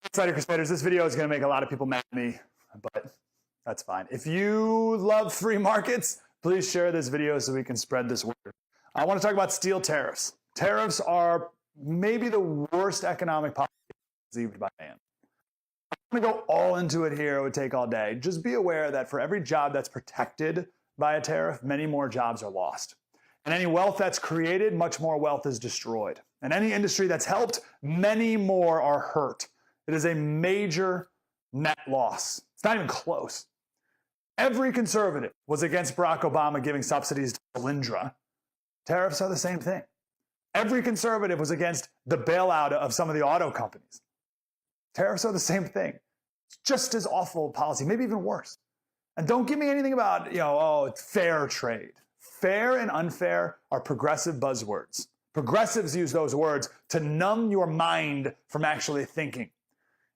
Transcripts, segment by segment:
Insider Crusaders, this video is going to make a lot of people mad at me, but that's fine. If you love free markets, please share this video so we can spread this word. I want to talk about steel tariffs. Tariffs are maybe the worst economic policy conceived by man. I'm going to go all into it here. It would take all day. Just be aware that for every job that's protected by a tariff, many more jobs are lost. And any wealth that's created, much more wealth is destroyed. And any industry that's helped, many more are hurt. It is a major net loss. It's not even close. Every conservative was against Barack Obama giving subsidies to Solyndra. Tariffs are the same thing. Every conservative was against the bailout of some of the auto companies. Tariffs are the same thing. It's just as awful policy, maybe even worse. And don't give me anything about, it's fair trade. Fair and unfair are progressive buzzwords. Progressives use those words to numb your mind from actually thinking.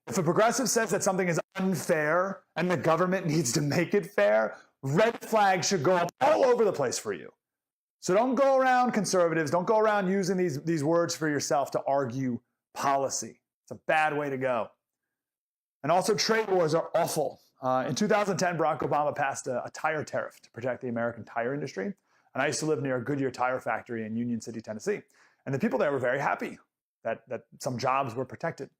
If a progressive says that something is unfair and the government needs to make it fair, red flags should go up all over the place for you. So don't go around, conservatives, don't go around using these words for yourself to argue policy. It's a bad way to go. And also, trade wars are awful. In 2010, Barack Obama passed a tire tariff to protect the American tire industry. And I used to live near a Goodyear tire factory in Union City, Tennessee. And the people there were very happy that some jobs were protected.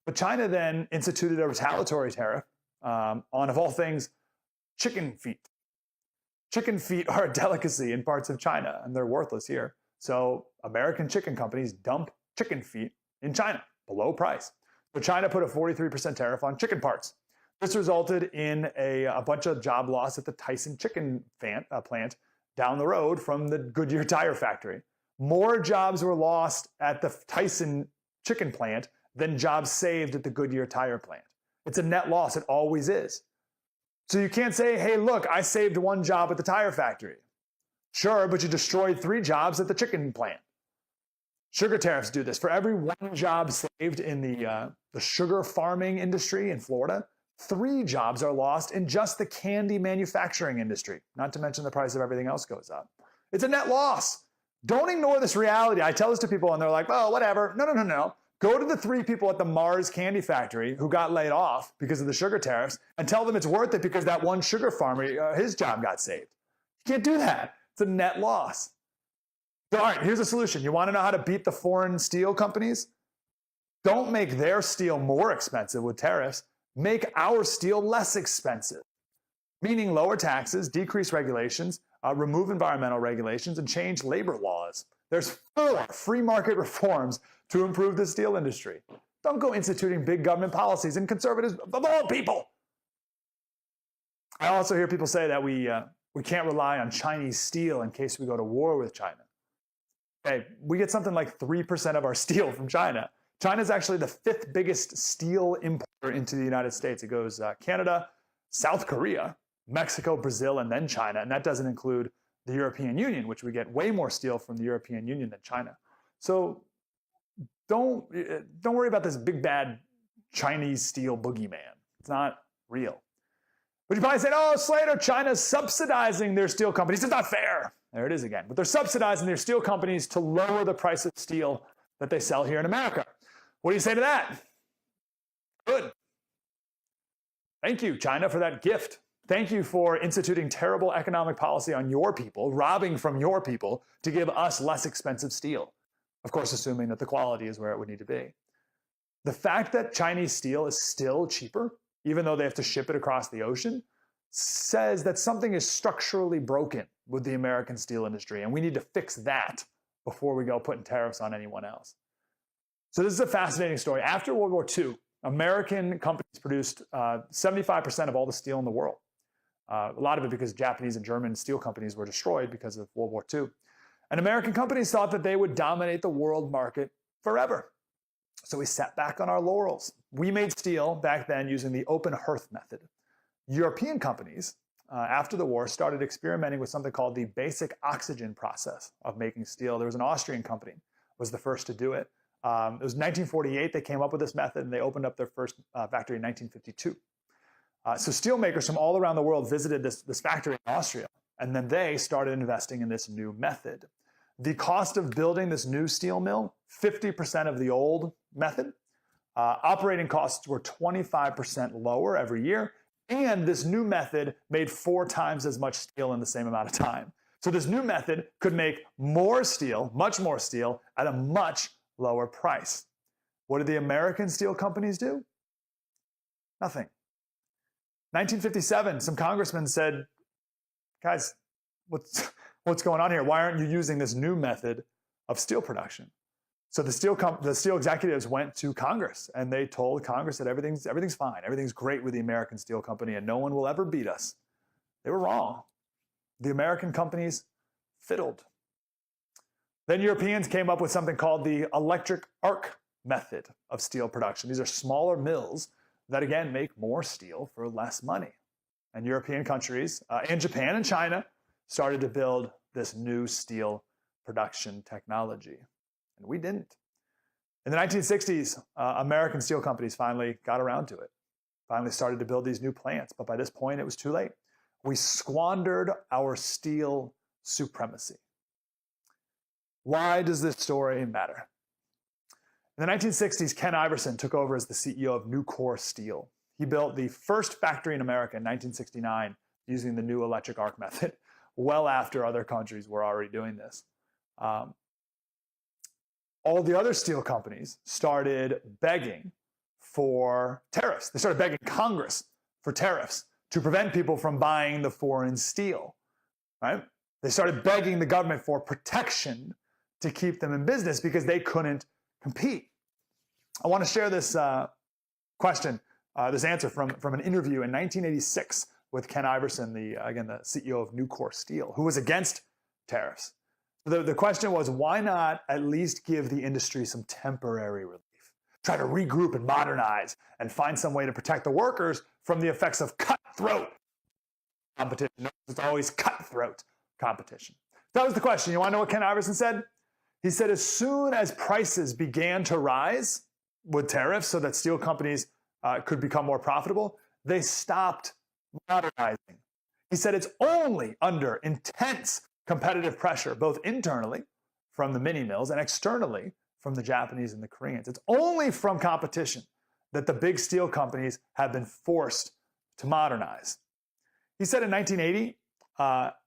But China then instituted a retaliatory tariff on, of all things, chicken feet. Chicken feet are a delicacy in parts of China, and they're worthless here. So American chicken companies dump chicken feet in China, below price. So China put a 43% tariff on chicken parts. This resulted in a bunch of job loss at the Tyson chicken plant down the road from the Goodyear tire factory. More jobs were lost at the Tyson chicken plant than jobs saved at the Goodyear tire plant. It's a net loss. It always is. So you can't say, hey, look, I saved one job at the tire factory. Sure, but you destroyed 3 jobs at the chicken plant. Sugar tariffs do this. For every 1 job saved in the sugar farming industry in Florida, 3 jobs are lost in just the candy manufacturing industry, not to mention the price of everything else goes up. It's a net loss. Don't ignore this reality. I tell this to people and they're like, oh, whatever. No. Go to the 3 people at the Mars candy factory who got laid off because of the sugar tariffs and tell them it's worth it because that one sugar farmer, his job got saved. You can't do that. It's a net loss. So, all right, here's a solution. You want to know how to beat the foreign steel companies? Don't make their steel more expensive with tariffs. Make our steel less expensive, meaning lower taxes, decrease regulations, remove environmental regulations, and change labor laws. There's 4 free market reforms to improve the steel industry. Don't go instituting big government policies and conservatives of all people. I also hear people say that we can't rely on Chinese steel in case we go to war with China. Okay, we get something like 3% of our steel from China. China is actually the 5th biggest steel importer into the United States. It goes Canada, South Korea, Mexico, Brazil, and then China. And that doesn't include the European Union, which we get way more steel from the European Union than China. So don't worry about this big bad Chinese steel boogeyman. It's not real. But you probably said, oh, Slater, China's subsidizing their steel companies. It's not fair. There it is again. But they're subsidizing their steel companies to lower the price of steel that they sell here in America. What do you say to that? Good. Thank you, China, for that gift. Thank you for instituting terrible economic policy on your people, robbing from your people to give us less expensive steel. Of course, assuming that the quality is where it would need to be. The fact that Chinese steel is still cheaper, even though they have to ship it across the ocean, says that something is structurally broken with the American steel industry, and we need to fix that before we go putting tariffs on anyone else. So this is a fascinating story. After World War II, American companies produced 75% of all the steel in the world. A lot of it because Japanese and German steel companies were destroyed because of World War II. And American companies thought that they would dominate the world market forever. So we sat back on our laurels. We made steel back then using the open hearth method. European companies, after the war, started experimenting with something called the basic oxygen process of making steel. There was an Austrian company, was the first to do it. It was 1948 they came up with this method, and they opened up their first factory in 1952. So steelmakers from all around the world visited this factory in Austria, and then they started investing in this new method. The cost of building this new steel mill, 50% of the old method. Operating costs were 25% lower every year, and this new method made 4 times as much steel in the same amount of time. So this new method could make more steel, much more steel, at a much lower price. What did the American steel companies do? Nothing. 1957, some congressmen said, guys, what's going on here? Why aren't you using this new method of steel production? So the steel executives went to Congress and they told Congress that everything's fine. Everything's great with the American Steel Company and no one will ever beat us. They were wrong. The American companies fiddled. Then Europeans came up with something called the electric arc method of steel production. These are smaller mills that, again, make more steel for less money. And European countries, and Japan and China, started to build this new steel production technology. And we didn't. In the 1960s, American steel companies finally got around to it, finally started to build these new plants. But by this point, it was too late. We squandered our steel supremacy. Why does this story matter? In the 1960s, Ken Iverson took over as the CEO of Nucor Steel. He built the first factory in America in 1969 using the new electric arc method, well after other countries were already doing this. All the other steel companies started begging for tariffs. They started begging Congress for tariffs to prevent people from buying the foreign steel, right? They started begging the government for protection to keep them in business because they couldn't compete. I want to share this this answer from an interview in 1986 with Ken Iverson, the CEO of Nucor Steel, who was against tariffs. The question was, why not at least give the industry some temporary relief? Try to regroup and modernize and find some way to protect the workers from the effects of cutthroat competition. It's always cutthroat competition. That was the question. You want to know what Ken Iverson said? He said, as soon as prices began to rise with tariffs so that steel companies could become more profitable, they stopped modernizing. He said it's only under intense competitive pressure, both internally from the mini mills and externally from the Japanese and the Koreans. It's only from competition that the big steel companies have been forced to modernize. He said in 1980,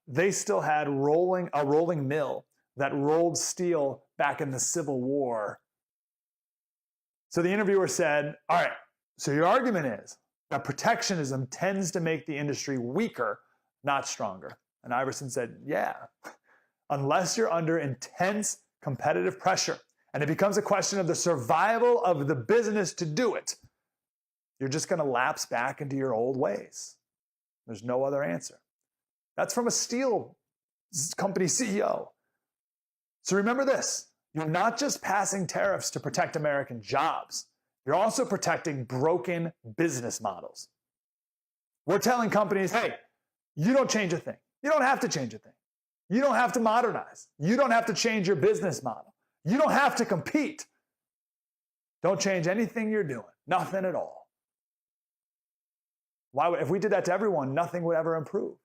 they still had a rolling mill that rolled steel back in the Civil War. So the interviewer said, all right, so your argument is that protectionism tends to make the industry weaker, not stronger. And Iverson said, yeah, unless you're under intense competitive pressure and it becomes a question of the survival of the business to do it, you're just going to lapse back into your old ways. There's no other answer. That's from a steel company CEO. So remember this, you're not just passing tariffs to protect American jobs, you're also protecting broken business models. We're telling companies, hey, you don't change a thing. You don't have to change a thing. You don't have to modernize. You don't have to change your business model. You don't have to compete. Don't change anything you're doing. Nothing at all. If we did that to everyone, nothing would ever improve.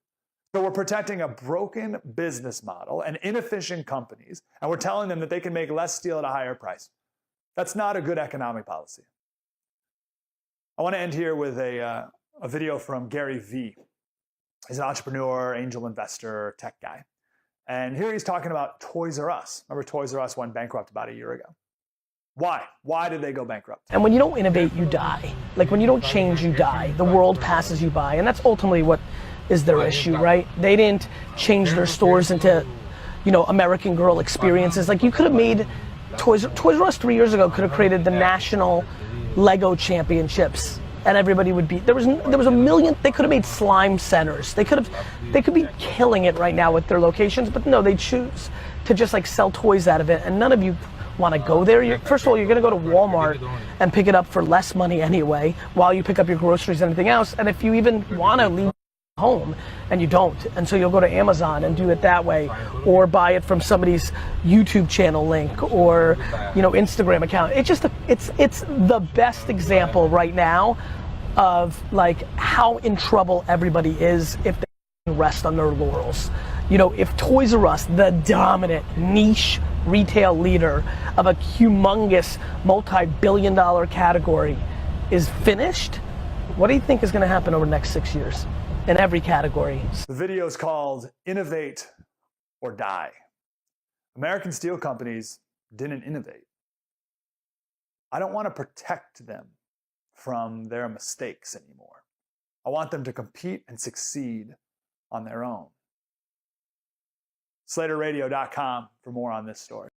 So we're protecting a broken business model and inefficient companies, and we're telling them that they can make less steel at a higher price. That's not a good economic policy. I want to end here with a video from Gary Vee. He's an entrepreneur, angel investor, tech guy. And here he's talking about Toys R Us. Remember Toys R Us went bankrupt about a year ago. Why? Why did they go bankrupt? And when you don't innovate, you die. Like when you don't change, you die. The world passes you by. And that's ultimately what is their issue, right? They didn't change their stores into, American Girl experiences. Like you could have made Toys R Us 3 years ago could have created the national Lego championships. And everybody would be, there was a million, they could have made slime centers. They could be killing it right now with their locations, but no, they choose to just like sell toys out of it, and none of you want to go there. First of all, you're gonna go to Walmart and pick it up for less money anyway, while you pick up your groceries and everything else, and if you even want to leave home, and you don't, and so you'll go to Amazon and do it that way, or buy it from somebody's YouTube channel link, or Instagram account. It's the best example right now of like how in trouble everybody is if they rest on their laurels. If Toys R Us, the dominant niche retail leader of a humongous multi-billion-dollar category is finished, what do you think is going to happen over the next 6 years in every category? The video is called Innovate or Die. American steel companies didn't innovate. I don't want to protect them from their mistakes anymore. I want them to compete and succeed on their own. SlaterRadio.com for more on this story.